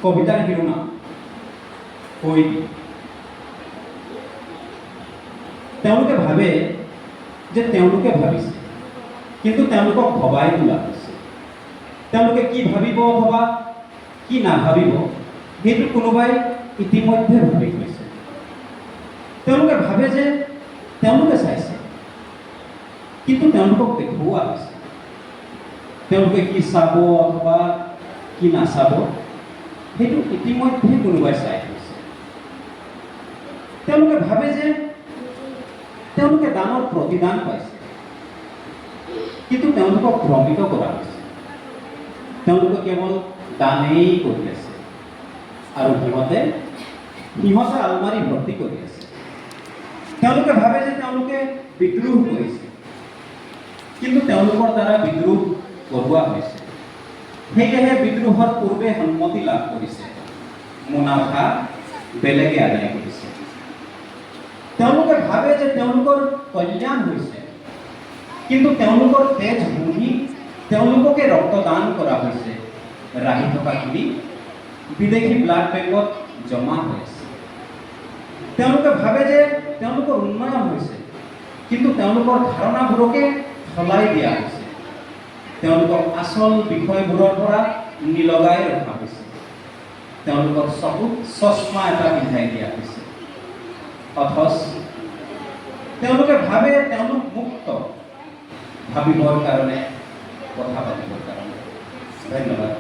কবিতাৰ শিৰোনাম কৈ দিওঁ। তেওঁলোকে ভাবে যে তেওঁলোকে ভাবিছে, কিন্তু তেওঁলোকক ভবাই তোলা হৈছে। তেওঁলোকে কি ভাবিব অথবা কি নাভাবিব সেইটো কোনোবাই ইতিমধ্যে ভাবি থৈছে। তেওঁলোকে ভাবে যে তেওঁলোকে চাইছে, কিন্তু তেওঁলোকক দেখুওৱা হৈছে। তেওঁলোকে কি চাব অথবা কি নাচাব সেইটো ইতিমধ্যে কোনোবাই চাই থৈছে। তেওঁলোকে ভাবে যে তেওঁলোকে দানৰ প্ৰতিদান পাইছে, কিন্তু তেওঁলোকক ভ্ৰমিত কৰা হৈছে। তেওঁলোকে কেৱল দানেই কৰি আছে আৰু সিহঁতে আলমাৰি ভৰ্তি কৰি আছে। তেওঁলোকে ভাবে যে তেওঁলোকে বিদ্ৰোহ কৰিছে, কিন্তু তেওঁলোকৰ দ্বাৰা বিদ্ৰোহ কৰোৱা হৈছে। সেয়েহে বিদ্ৰোহৰ পূৰ্বে সন্মতি লাভ কৰিছে, মুনাফা বেলেগে আদায় কৰিছে। তেওঁলোকে ভাবে যে তেওঁলোকৰ কল্যাণ হৈছে, কিন্তু তেওঁলোকৰ তেজ বুহি তেওঁলোককে ৰক্তদান কৰা হৈছে। ৰাহি টকাখিনি বিদেশী ব্লাড বেংকত জমা হৈ আছে। তেওঁলোকে ভাবে যে তেওঁলোকৰ উন্নয়ন হৈছে, কিন্তু তেওঁলোকৰ ধাৰণাবোৰকে সলাই দিয়া হৈছে। তেওঁলোকক আচল বিষয়বোৰৰ পৰা নিলগাই ৰখা হৈছে। তেওঁলোকৰ চকুত চশমা এটা পিন্ধাই দিয়া হৈছে। অথচ তেওঁলোকে ভাবে তেওঁলোক মুক্ত ভাবিবৰ কাৰণে, কথা পাতিবৰ কাৰণে। ধন্যবাদ।